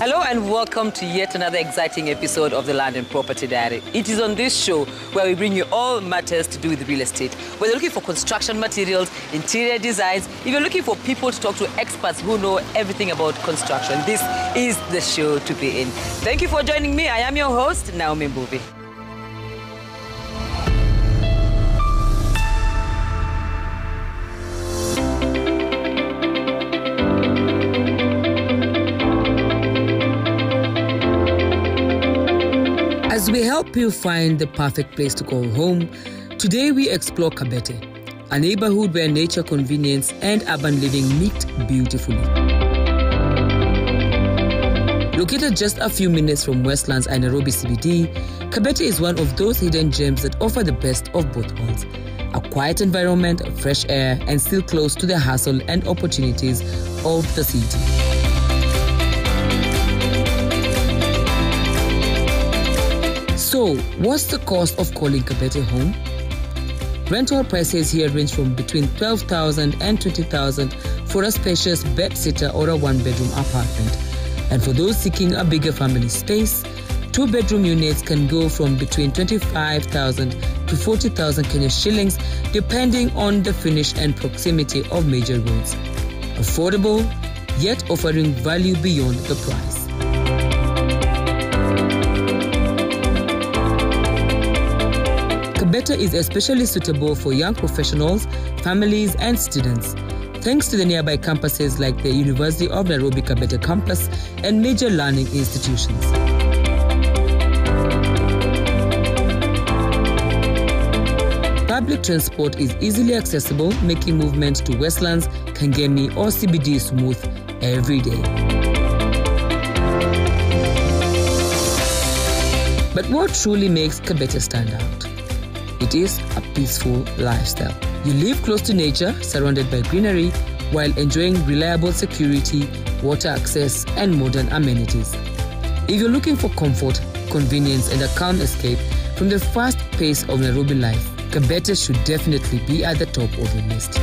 Hello and welcome to yet another exciting episode of the London Property Diary. It is on this show where we bring you all matters to do with real estate. Whether you're looking for construction materials, interior designs, if you're looking for people to talk to experts who know everything about construction, this is the show to be in. Thank you for joining me. I am your host, Naomi Mbuvi. As we help you find the perfect place to call home, today we explore Kabete, a neighborhood where nature, convenience, and urban living meet beautifully. Located just a few minutes from Westlands and Nairobi CBD, Kabete is one of those hidden gems that offer the best of both worlds. A quiet environment, fresh air, and still close to the hustle and opportunities of the city. So, what's the cost of calling Kabete home? Rental prices here range from between 12,000 and 20,000 for a spacious bed-sitter or a one-bedroom apartment. And for those seeking a bigger family space, two-bedroom units can go from between 25,000 to 40,000 Kenya shillings, depending on the finish and proximity of major roads. Affordable, yet offering value beyond the price. Kabete is especially suitable for young professionals, families, and students, thanks to the nearby campuses like the University of Nairobi Kabete campus and major learning institutions. Public transport is easily accessible, making movement to Westlands, Kangemi, or CBD smooth every day. But what truly makes Kabete stand out? It is a peaceful lifestyle. You live close to nature, surrounded by greenery, while enjoying reliable security, water access, and modern amenities. If you're looking for comfort, convenience, and a calm escape from the fast pace of Nairobi life, Kabete should definitely be at the top of your list.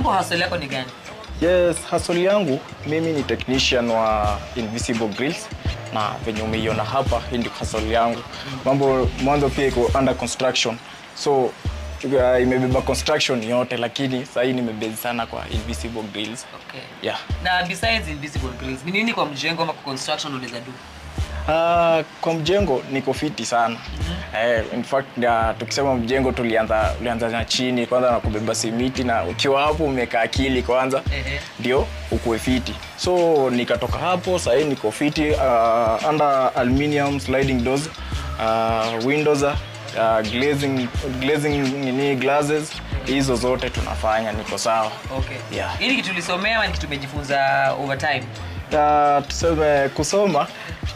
Hustle yako ni gani? Yes, hustle yangu mimi ni technician wa Invisible Grills na venye umeiona hapa hii ndio hustle yangu. Mambo mwanzo pia iko under construction. So imebeba construction yote lakini sasa hii nimebase sana kwa Invisible Grills. Okay. Yeah. Na besides Invisible Grills, ni nini kwa mjengo ama kwa construction unaweza do? Kwa mjengo niko fiti sana. In fact tukisema mjengo tulianza na chini kwanza na kubeba simiti na ukiwa hapo umeka akili kwanza ndio ukue fiti. So nikatoka hapo sasa niko fiti under aluminium sliding doors, windows, glazing glasses, hizo zote tunafanya niko sawa. Okay. Yeah. Hili kitu tulisomea ama kitu tumejifunza over time? Tuseme kusoma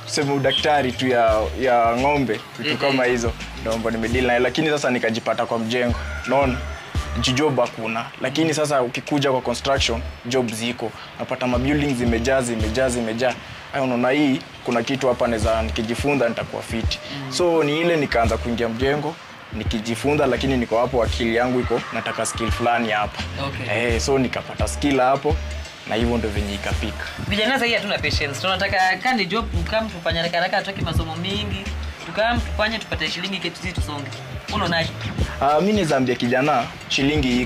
tuseme udaktari tu ya ng'ombe vitu kama hizo ndio nimedeal nayo lakini sasa nikajipata kwa mjengo naona job hakuna lakini sasa ukikuja kwa construction job ziko napata mabuildings zimejaa unaona hii kuna kitu hapa naweza nikijifunza nitakuwa fit. So ni ile nikaanza kuingia mjengo nikijifunza lakini niko hapo akili yangu iko nataka skill fulani hapa. Okay. So nikapata skill hapo na hivyo ndio venye ikapika. Vijana sasa hatuna patience. Tunataka kani job tukam tufanye haraka atoke masomo mingi. Tukam tufanye tupate shilingi KTC tusonge. Unaonaje? Mimi nizaambia kijana shilingi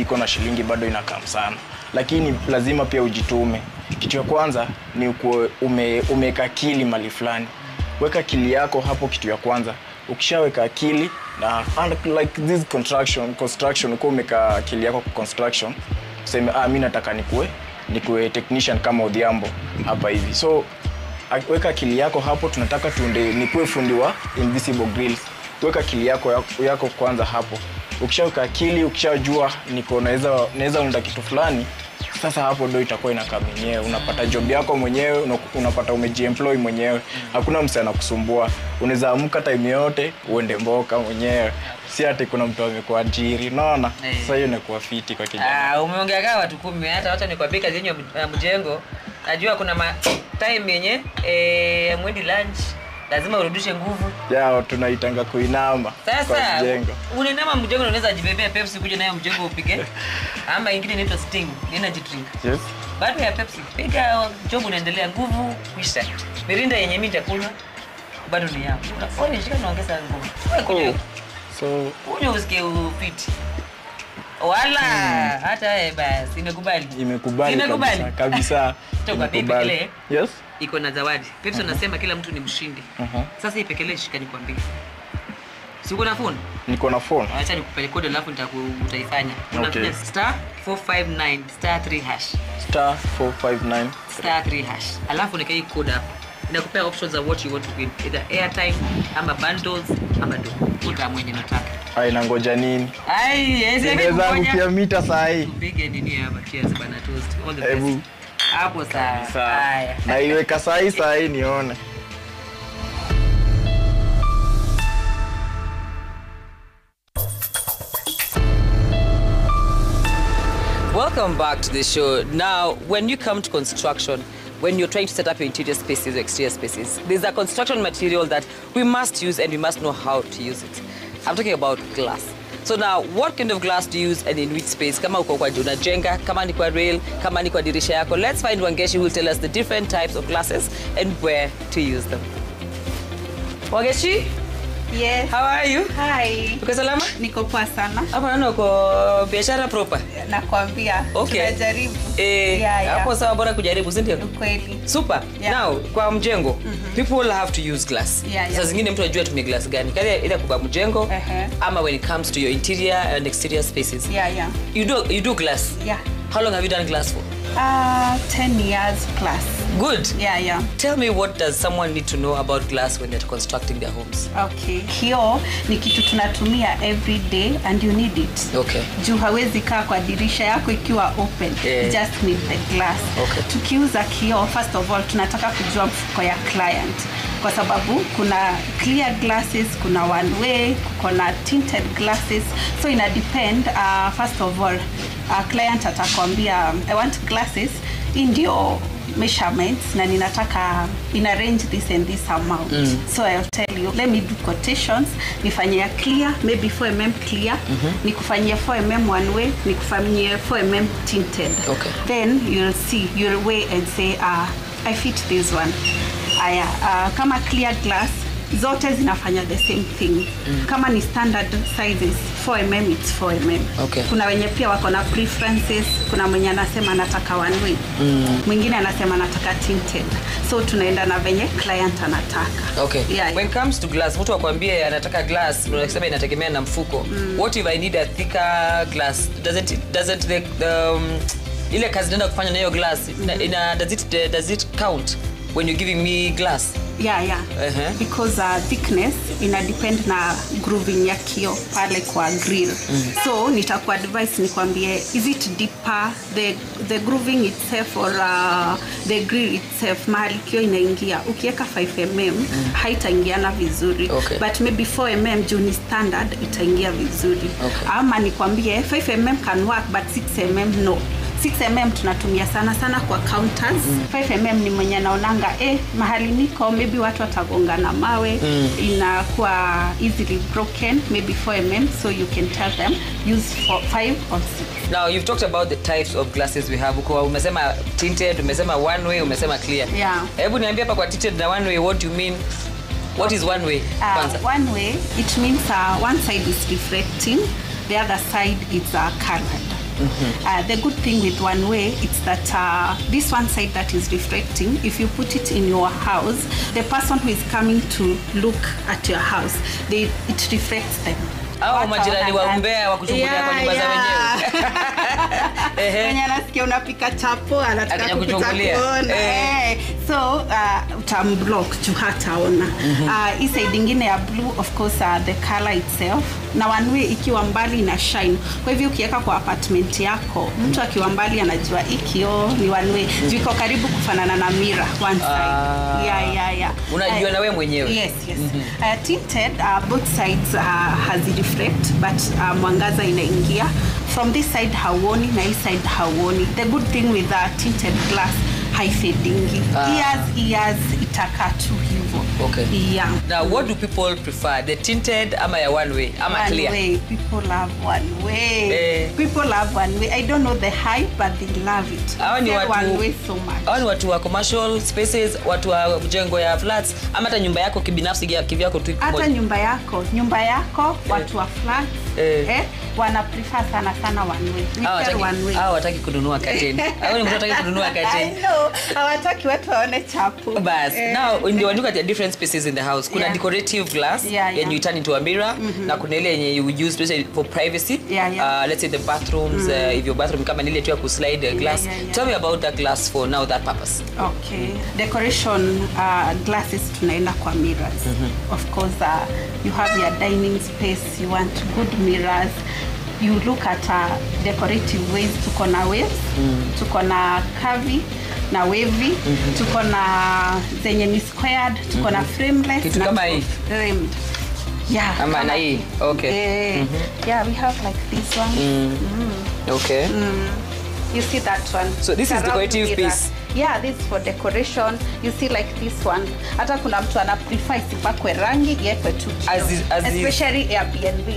iko na shilingi bado inakaa sana. Lakini lazima pia ujitume. Kitu ya kwanza ni umeka akili mali fulani. Weka akili yako hapo kitu ya kwanza. Ukishaweka akili na like this construction uko umeka akili yako kwa construction. Sema mimi nataka nikuwe technician kama Odhiambo hapa hivi. So weka akili yako hapo tunataka nikuwe fundi wa Invisible Grills. Weka akili yako kwanza hapo. Ukishaweka akili, ukishajua niko naweza unda kitu fulani, Sasa hapo ndio itakuwa inakaa mwenyewe. Unapata job yako mwenyewe, unapata umejiemploy mwenyewe. Hakuna msee anakusumbua. Unaweza amka time yote uende mboka mwenyewe. Si ati kuna mtu amekuajiri. Unaona? Sasa hiyo inakuwa fiti kwa kijana. Umeongea kama watu 10 hata nikwambia kazi yenyewe mjengo. Najua kuna time yenye mwendi lunch lazima urudishe nguvu. Tunaitanga kuinama. Sasa unainama mjengo unaweza jibebea Pepsi kuja nayo mjengo upige. Ama ingine inaitwa Sting, energy drink. Yes. Baada ya Pepsi piga job unaendelea nguvu kuisha. Mirinda yenye mimi nitakunywa bado ni yako. Unafanya shika naongeza nguvu. So unywe usikie upiti. Wala hata basi imekubali kabisa. Toka Pepsi. Yes. Iko na zawadi. Pepsi anasema kila mtu ni mshindi. Sasa ipekele shika nikwambie. Si uko na phone? Niko na phone. Acha nikupeleke code alafu utaifanya. Unapiga *459 *3 hash. *459 *3 hash. Alafu nikai code hapo. Inakupea options za what you want to win. Either airtime, ama bundles, ama do. Kuta mwenye nataka. Inangoja nini? Inaweza kupia mita saa hii. Tupige nini hapa? Cheers bana toast. All the best. Hapo sawa. Haya. Na iweka saa hii nione. Welcome back to the show. Now, when you come to construction, when you're trying to set up your interior spaces or exterior spaces, there's a construction material that we must use and we must know how to use it. I'm talking about glass. So now, what kind of glass do you use and in which space? Kama uko kwa unajenga, kama ni kwa rail, kama ni kwa dirisha yako. Let's find Wangeshi who will tell us the different types of glasses and where to use them. Wangeshi? Yes. How are you? Hi. Uko salama? Niko poa sana. Hapo naona uko biashara proper. Nakwambia. Okay. Tunajaribu. Hapo sawa bora kujaribu, si ndio? Kweli. Super. Now, kwa mjengo, people have to use glass. Sasa zingine mtu anajua tumia glass gani? Kale ile kwa mjengo ama when it comes to your interior and exterior spaces. You do glass. How long have you done glass for? 10 years plus. Good. Yeah. Tell me, what does someone need to know about glass when they're constructing their homes? Okay. Kioo ni kitu tunatumia every day and you need it. Okay. Juu hawezi kaa kwa dirisha yako ikiwa open. Just need the glass. Okay. Tukiuza kioo, first of all, tunataka kujua mfuko ya client. Kwa sababu kuna clear glasses, kuna one way, kuna tinted glasses. So ina depend, first of all, client atakwambia, I want glasses in your measurements na ninataka in a range this and this amount. So I'll tell you, let me do quotations, nifanyia clear, maybe 4mm clear, nikufanyia 4mm one way, nikufanyia 4mm tinted. Okay. Then you'll weigh and say, I fit this one. Kama clear glass, zote zinafanya the same thing. Kama ni standard sizes 4mm, it's 4mm. Okay. Kuna wenye pia wako na preferences. Kuna mwenye anasema anataka one way, mwingine anasema anataka tinted. So tunaenda na venye client anataka. Okay. When it comes to glass, mtu akwambie anataka glass, unasema inategemea na mfuko. What if I need a thicker glass? Doesn't the ile kazi nenda kufanya na hiyo glass, does it count when you're giving me glass? Because thickness ina depend na grooving ya kioo pale kwa grill. So nitakuwa advice nikwambie, is it deeper the grooving itself or the grill itself, mahali kioo inaingia. Ukiweka 5mm haitaingiana vizuri. But maybe 4mm juu ni standard itaingia vizuri. Ama nikwambie 5mm can work but 6mm no. 6mm tunatumia sana kwa counters. 5mm ni mwenye naonanga mahali niko maybe watu watagonga na mawe, inakuwa easily broken. Maybe 4mm, so you can tell them use 5 or 6. Now you've talked about the types of glasses we have. Umesema tinted, umesema one way, umesema clear. Hebu niambie hapa kwa tinted na one way, what do you mean? What is one way? One way, it means one side is reflecting, the other side is colored. The good thing with one way is that this one side that is reflecting, if you put it in your house, the person who is coming to look at your house, it reflects them. Majirani wa Umbea wa kuchungulia kwa nyumba za wenyewe. Mwenye anasikia unapika chapo anataka kuchungulia. So itamblock juu hataona. Hii side ingine ya blue of course the color itself, na one way ikiwa mbali na shine. Kwa hivyo ukiweka kwa apartment yako, mtu akiwa mbali anajua ikio ni one way. Juu iko karibu kufanana na mirror one side. Yeah. Unajua na wewe mwenyewe. Yes. Tinted both sides has reflect, but mwangaza inaingia. From this side hauoni na hii side hauoni. The good thing with tinted glass, haifadingi. Ears itakaa tu hivyo. Okay. Yeah. Now what do people prefer? The tinted ama ya one way ama one clear? Way. People love one way. People love one way. I don't know the hype, but they love it. Hawa ni watu one way so much. Hawa ni watu wa commercial spaces, watu wa jengo ya flats, ama hata nyumba yako kibinafsi kivyako tu. Hata nyumba yako watu wa flats wana prefer sana one way. Hawataki kununua curtain. Hao ni mtu hataki kununua curtain. I know. Hawataki watu waone chapu. Bas. Now when you look at the different spaces in the house, kuna decorative glass and you turn into a mirror, na kuna ile yenye you use especially for privacy. Let's say the bathrooms, if your bathroom kama ile tu ya kuslide glass. Tell me about that glass for now that purpose. Okay. Decoration glasses tunaenda kwa mirrors. Of course you have your dining space, you want good mirrors. You look at decorative ways. Tuko na waves, tuko na curvy na wavy, tuko na zenye ni squared, tuko na frameless, kitu kama hii framed. Yeah. Ama na hii. Okay. Yeah, we have like this one. Okay. You see that one? So this is decorative piece. Yeah, this is for decoration. You see like this one. Hata kuna mtu ana prefer isipakwe rangi, iwekwe tu. Especially Airbnb.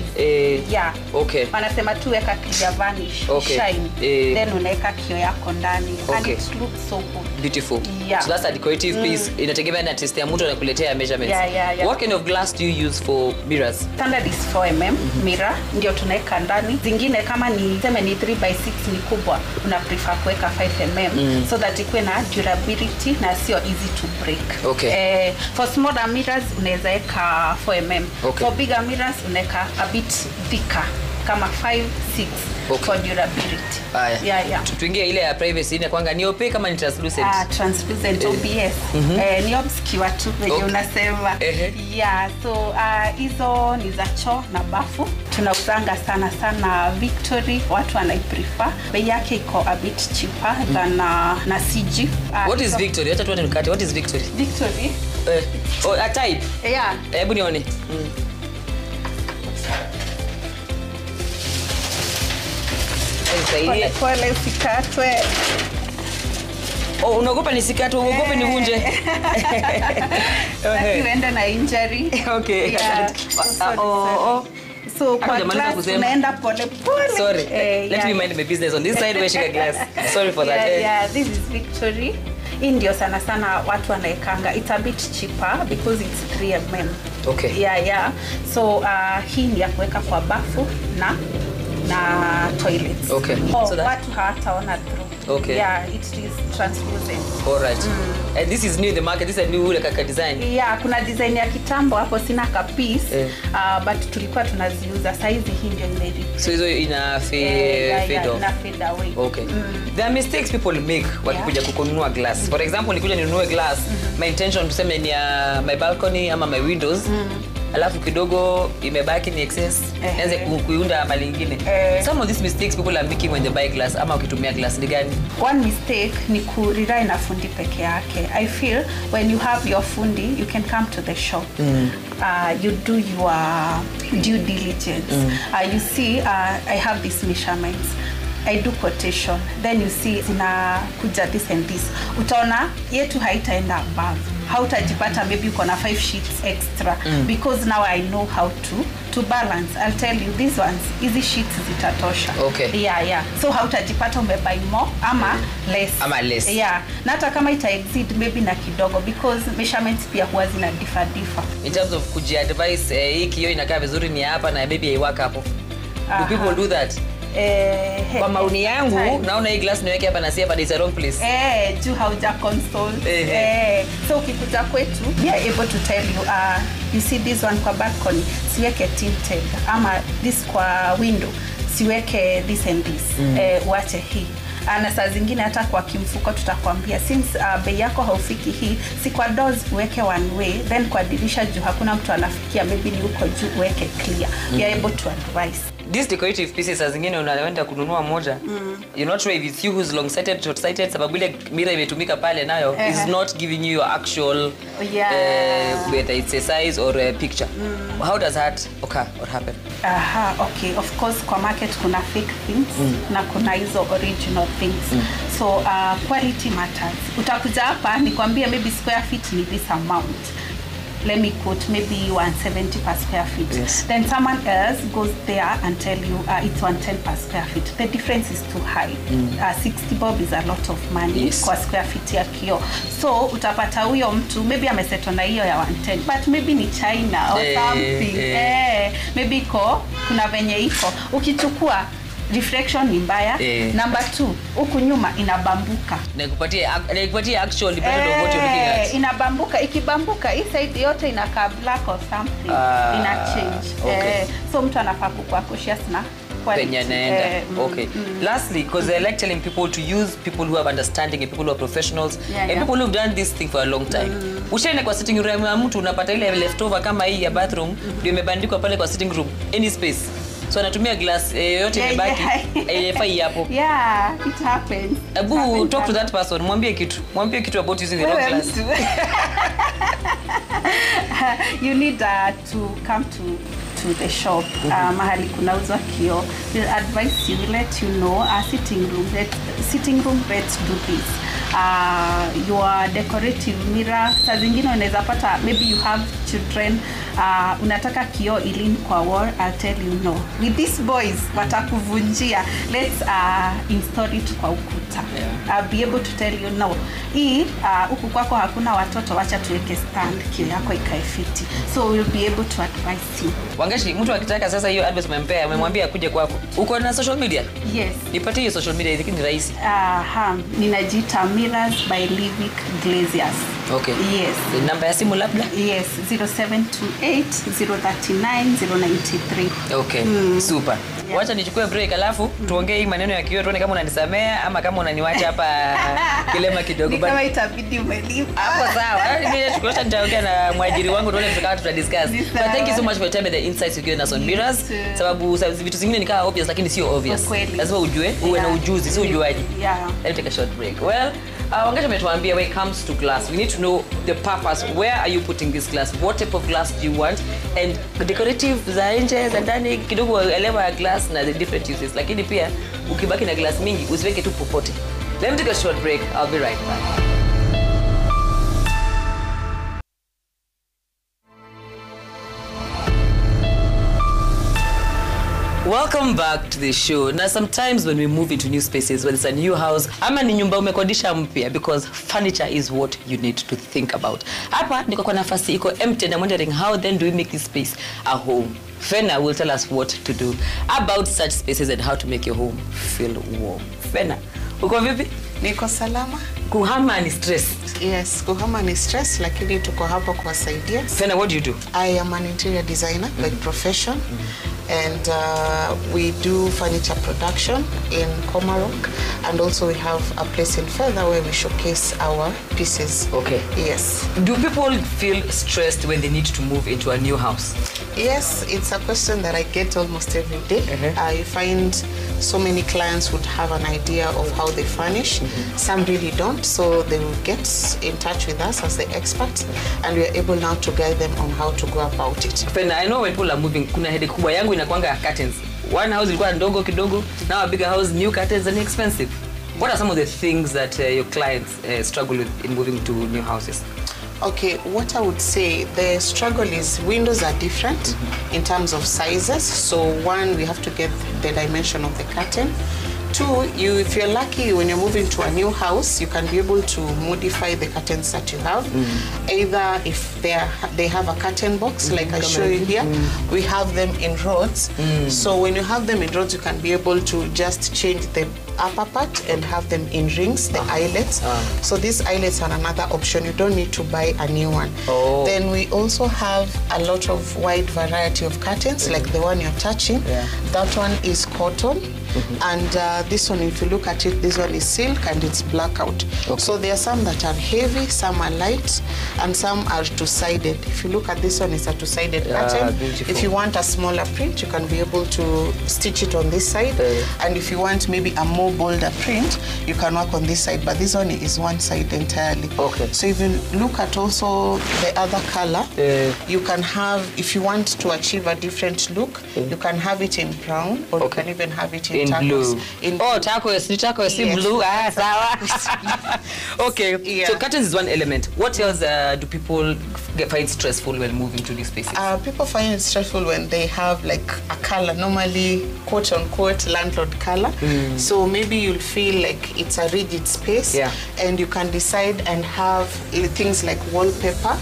Yeah. Okay. Wanasema tu weka clear varnish, shine. Then unaweka kio yako ndani. And it looks so good. Beautiful. Yeah. So that's a decorative piece. Inategemea na taste ya mtu anakuletea measurements. Yeah. What kind of glass do you use for mirrors? Standard is 4mm mirror, ndio tunaweka ndani. Zingine kama ni 3x6 ni kubwa, una prefer kuweka 5mm so that ikwe na durability na sio easy to break. Okay. For smaller mirrors unaweza weka 4mm. Okay. For bigger mirrors unaweka a bit thicker kama 5-6 for durability. Yeah. Tuingie ile ya privacy ina kwanga ni opaque kama ni translucent. Translucent OBS. Ni obscure tu venye unasema. Yeah, so hizo ni za choo na bafu. Tunauzanga sana Victory, watu wanaiprefer. Bei yake iko a bit cheaper than na CG. What is Victory? Acha tuone nikate. What is Victory? Victory? A type. Yeah. Hebu nione. Pole usikatwe. Unaogopa nisikatwe, uogope nivunje. Uende na injury. Okay. Yeah. So kwa glass unaenda pole. Sorry. Let me mind my business on this side where she got glass. Sorry for that. Yeah, this is Victory. Hii ndio sana watu wanaekanga. It's a bit cheaper because it's 3mm. Okay. Yeah. So hii ni ya kuweka kwa bafu na toilets. Okay. So watu hawataona through. Okay. Yeah, it is translucent. All right. And this is new in the market. This is a new like a design. Yeah, kuna design ya kitambo hapo sina ka piece. But tulikuwa tunaziuza size hii ndio imeri. So hizo ina fade off. Ina fade away. Okay. There are mistakes people make wakikuja kununua glass. For example, nikuja ninunue glass, my intention tuseme ni my balcony ama my windows. Alafu kidogo imebaki ni excess, nianze kuiunda mali nyingine. Some of these mistakes people are making when they buy glass ama ukitumia glass ni gani? One mistake ni kurely na fundi peke yake. I feel when you have your fundi, you can come to the shop. You do your due diligence. You see, I have these measurements. I do quotation. Then you see zinakuja this and this. Utaona yetu haitaenda above. Hautajipata maybe uko na 5 sheets extra because now I know how to balance. I'll tell you these ones, easy sheets zitatosha. Okay. Yeah. So hautajipata umebuy more ama less. Yeah. Na hata kama ita exceed maybe na kidogo because measurements pia huwa zina differ. In terms of kuji-advise hii kioo inakaa vizuri ni hapa na maybe haiwaka hapo. Do people do that? Kwa maoni yangu naona hii glass niweke hapa na si hapa is a wrong place. Juu hauja console. So ukikuja kwetu we are able to tell you you see this one kwa balcony siweke tinted ama this kwa window siweke this and this. Uache hii. Na saa zingine hata kwa kimfuko tutakwambia since bei yako haufiki hii, si kwa doors uweke one way, then kwa dirisha juu hakuna mtu anafikia, maybe ni uko juu uweke clear. We are able to advise. These decorative pieces saa zingine unaenda kununua moja. You're not sure if it's you who's long sighted, short sighted, sababu ile mira imetumika pale nayo is not giving you your actual whether it's a size or a picture. How does that occur or happen? Okay, of course kwa market kuna fake things na kuna hizo original things. So quality matters. Utakuja hapa nikwambie maybe square feet ni this amount. Let me quote, maybe 170 per square feet. Yes. Then someone else goes there and tell you it's 110 per square feet. The difference is too high. 60 bob is a lot of money kwa square feet ya kio. So utapata huyo mtu maybe amesetwa na hiyo ya 110, but maybe ni China or something. Maybe kuna venye iko. Ukichukua reflection ni mbaya. Number 2, huku nyuma inabambuka. Naikupatia actual depending on what you're looking at. Inabambuka, ikibambuka hii side yote inakaa black or something. Ina change. So mtu anafaa kuwa cautious na quality. Okay. Lastly, because I like telling people to use people who have understanding and people who are professionals and people who've done this thing for a long time. Ushaenda kwa sitting room ya mtu unapata ile leftover kama hii ya bathroom ndio imebandikwa pale kwa sitting room, any space. So anatumia glass yote imebaki haifai hapo. Yeah, it happens. Abu, talk to that person. Mwambie kitu about using the wrong glass. You need to come to the shop. Mahali kunauzwa kio. We'll advise you, let you know sitting room let's do this. Your decorative mirror. Saa zingine unaweza pata maybe you have children, unataka kio ilin kwa wall, I'll tell you no. With these boys watakuvunjia. Let's install it kwa ukuta. I'll be able to tell you no. Hii huku kwako hakuna watoto, wacha tuweke stand kio yako ikae fiti. So we'll be able to advise you. Wangashi, mtu akitaka sasa hiyo advice umempea, umemwambia akuje kwako. Uko na social media? Yes. Nipatie hiyo social media, ni rahisi. Ninajiita Mirrors by Livic Glaziers. Okay. Yes. The number ya simu labda? Yes, 0728 039 093. Okay. Super. Wacha nichukue break alafu tuongee hii maneno ya kioo, tuone kama unanisamea ama kama unaniwacha hapa kilema kidogo. Kama itabidi umelipa. Hapo sawa. Mimi nashukuru nitaongea na mwajiri wangu tuone kama tutadiscuss. But thank you so much for your time and the insights you given us on Mirrors. Sababu vitu zingine ni kama obvious lakini sio obvious. Lazima ujue, uwe na ujuzi, sio ujuaji. Let me take a short break. Well, Wangashi ametuambia when it comes to glass, we need to know the purpose. Where are you putting this glass? What type of glass do you want? And decorative za nje za ndani kidogo elewa ya glass na the different uses. Lakini pia ukibaki na glass mingi usiweke tu popote. Let me take a short break. I'll be right back. Welcome back to the show. Now sometimes when we move into new spaces, whether it's a new house, ama ni nyumba umekodisha mpya, because furniture is what you need to think about. Hapa niko kwa nafasi iko empty and I'm wondering how then do we make this space a home? Fena will tell us what to do about such spaces and how to make your home feel warm. Fena, uko vipi? Niko salama. Kuhama ni stress. Yes, kuhama ni stress, lakini tuko hapa kuwasaidia. Fena, what do you do? I am an interior designer by profession. And we do furniture production in Komarok, and also we have a place in Feather where we showcase our pieces. Okay. Yes. Do people feel stressed when they need to move into a new house? Yes, it's a question that I get almost every day. I find so many clients would have an idea of how they furnish. Some really don't, so they will get in touch with us as the experts, and we are able now to guide them on how to go about it. Fena, I know when people are moving, kuna headache kubwa yangu inakuanga curtains. One house ilikuwa ndogo kidogo, now a bigger house, new curtains and expensive. What are some of the things that your clients struggle with in moving to new houses? Okay, what I would say, the struggle is windows are different in terms of sizes. So one, we have to get the dimension of the curtain. Two, if you're lucky, when you're moving to a new house, you can be able to modify the curtains that you have. Either if they have a curtain box, like I show you here, we have them in rods. So when you have them in rods, you can be able to just change the upper part and have them in rings, the eyelets. So these eyelets are another option. You don't need to buy a new one. Then we also have a lot of wide variety of curtains, like the one you're touching. That one is cotton. And this one, if you look at it, this one is silk and it's blackout. So there are some that are heavy, some are light, and some are two-sided. If you look at this one, it's a two-sided curtain. Beautiful. If you want a smaller print, you can be able to stitch it on this side. And if you want maybe a more bolder print, you can work on this side. But this one is one side entirely. So if you look at also the other color, you can have, if you want to achieve a different look, you can have it in brown, or you can even have it in blue. Turquoise, blue. Okay, so curtains is one element. What else do people find stressful when moving to these spaces? People find it stressful when they have like a color, normally quote unquote landlord color. So maybe you'll feel like it's a rigid space, and you can decide and have things like wallpaper.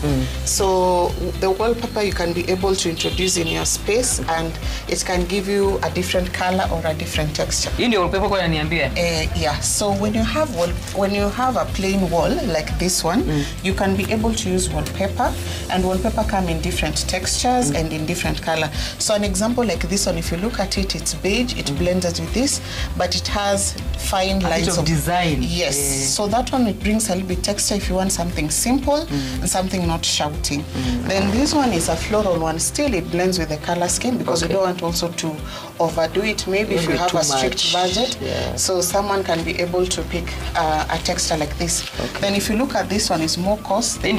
So the wallpaper you can be able to introduce in your space, and it can give you a different color or a different texture. Yeah. So when you have a plain wall like this one, you can be able to use wallpaper, and wallpaper come in different textures and in different color. So an example like this one, if you look at it, it's beige, it blends with this, but it has fine lines of design. Yes. So that one, it brings a little bit texture if you want something simple and something not shouting. Then this one is a floral one. Still, it blends with the color scheme because you don't want also to overdo it. Maybe if you have a strict budget, so someone can be able to pick a texture like this. Then if you look at this one, it's more cost. So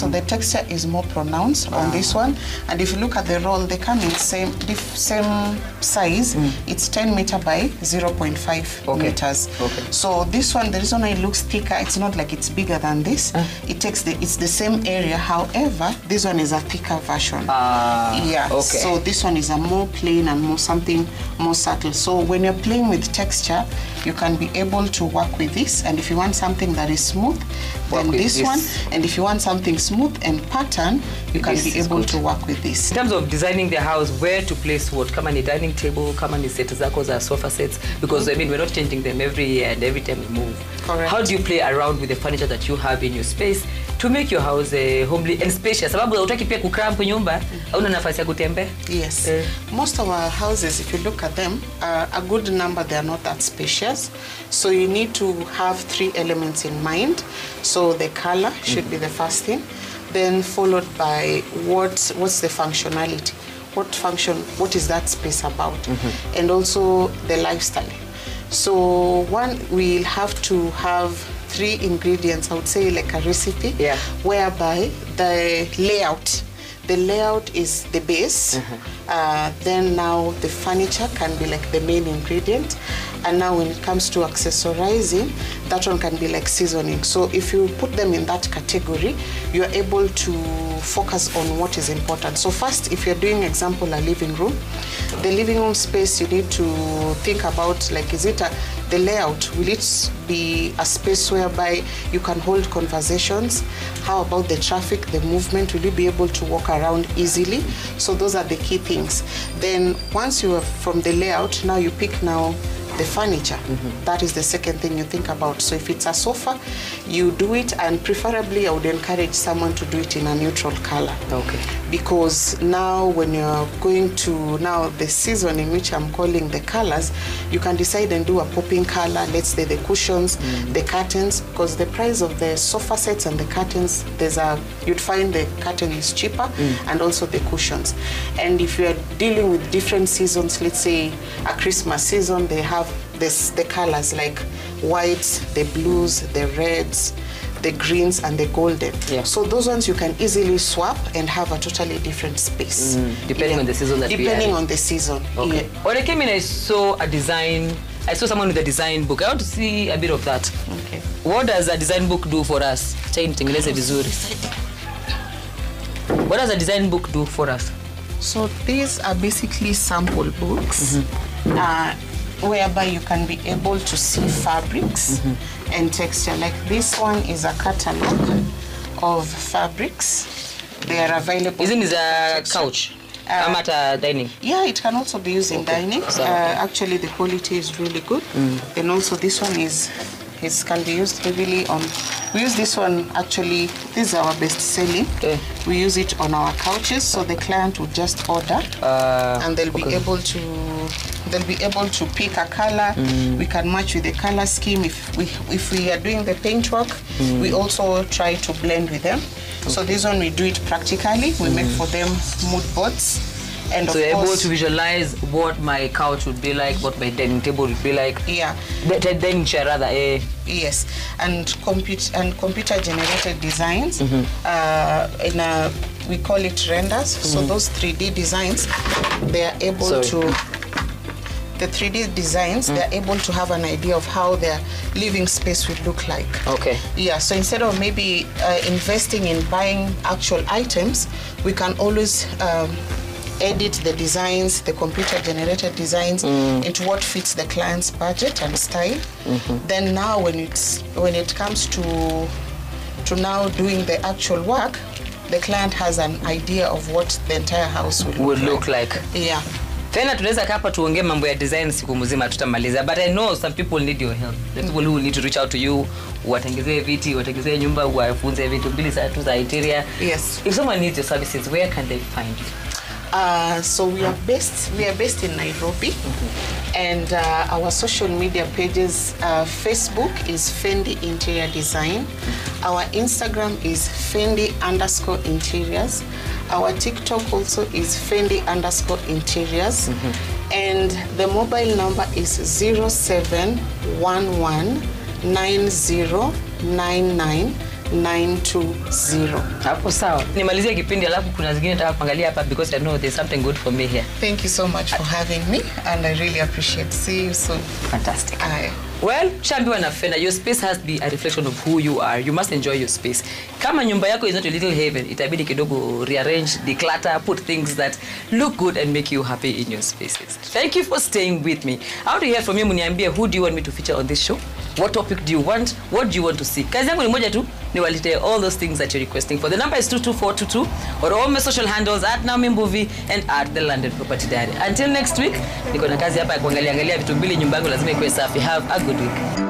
the texture is more pronounced on this one. And if you look at the roll, they come in same size. It's 10 meter by 0.5 meters. So this one, the reason it looks thicker, it's not like it's bigger than this. It's the same area. However, this one is a thicker version. So this one is a more plain and more something more subtle. So when you're playing with texture, you can be able to work with this. And if you want something that is smooth, then this one. And if you want something smooth and pattern, you can be able to work with this. In terms of designing the house, where to place what? Come on a dining table, come on a set zako or sofa sets, because I mean we're not changing them every year and every time we move. Correct. How do you play around with the furniture that you have in your space to make your house homely and spacious? Sababu hutaki pia kukramp nyumba, hauna nafasi ya kutembea? Yes. Most of our houses, if you look at them, a good number, they are not that spacious. So you need to have 3 elements in mind. So the color should be the first thing, then followed by what's the functionality, what is that space about, and also the lifestyle. So one, we'll have to have 3 ingredients, I would say like a recipe, whereby the layout is the base. Then now the furniture can be like the main ingredient. And now when it comes to accessorizing, that one can be like seasoning. So if you put them in that category, you are able to focus on what is important. So first, if you're doing, example, a living room, the living room space, you need to think about, like, is it the layout? Will it be a space whereby you can hold conversations? How about the traffic, the movement? Will you be able to walk around easily? So those are the key things. Then once you are from the layout, now you pick the furniture. That is the second thing you think about. So if it's a sofa, you do it, and preferably I would encourage someone to do it in a neutral color. Because now when you're going to the seasoning, which I'm calling the colors, you can decide and do a popping color. Let's say the cushions, the curtains, because the price of the sofa sets and the curtains, you'd find the curtain is cheaper, and also the cushions. And if you're dealing with different seasons, let's say a Christmas season, they have the colors like whites, the blues, the reds, the greens, and the golden. So those ones you can easily swap and have a totally different space. Depending on the season that Depending on the season. When I came in, I saw someone with a design book. I want to see a bit of that. What does a design book do for us? What does a design book do for us? So these are basically sample books, whereby you can be able to see fabrics and texture. Like this one is a catalog of fabrics. They are available. Isn't it a couch? Amata dining. Yeah, it can also be used in dining. Actually, the quality is really good. And also this one can be used heavily on. We use this one actually. This is our best selling. We use it on our couches, so the client will just order, and they'll be able to pick a color. We can match with the color scheme. If we are doing the paint work, we also try to blend with them. So this one we do it practically. We make for them mood boards. And so you're able to visualize what my couch would be like, what my dining table would be like. Yeah. The dining chair rather. Yes, and computer generated designs. We call it renders. So those 3D designs, they are able to. The 3D designs, they're able to have an idea of how their living space would look like. Okay. Yeah, so instead of maybe investing in buying actual items, we can always edit the designs, the computer-generated designs, into what fits the client's budget and style. Then now, when it comes to now doing the actual work, the client has an idea of what the entire house would look like. Yeah. Tena tunaweza hapa tuongee mambo ya design siku mzima tutamaliza, but I know some people need your help. The people who need to reach out to you, watengezee viti, watengezee nyumba, wafunze vitu mbili tatu za interior. Yes. If someone needs your services, where can they find you? So we are based in Nairobi, and our social media pages, Facebook is Fendi Interior Design. Our Instagram is Fendi_interiors. Our TikTok also is Fendi_interiors. And the mobile number is 0711909920. Hapo sawa. Nimalizie kipindi alafu kuna zingine nataka kuangalia hapa because I know there's something good for me here. Thank you so much for having me, and I really appreciate. See you soon. Fantastic. Well, Shambiwa na Fenda, your space has to be a reflection of who you are. You must enjoy your space. Kama nyumba yako is not a little haven, itabidi kidogo rearrange, declutter, put things that look good and make you happy in your spaces. Thank you for staying with me. I want to hear from you, muniambie, who do you want me to feature on this show? What topic do you want? What do you want to see? Kazi yangu ni moja tu, niwalete all those things that you're requesting for. The number is 22422 or all my social handles @NaomiMbuvi and @The London Property Diary. Until next week, niko na kazi hapa ya kuangalia vitu mbili nyumba yangu lazima ikuwe safi. Have a good week.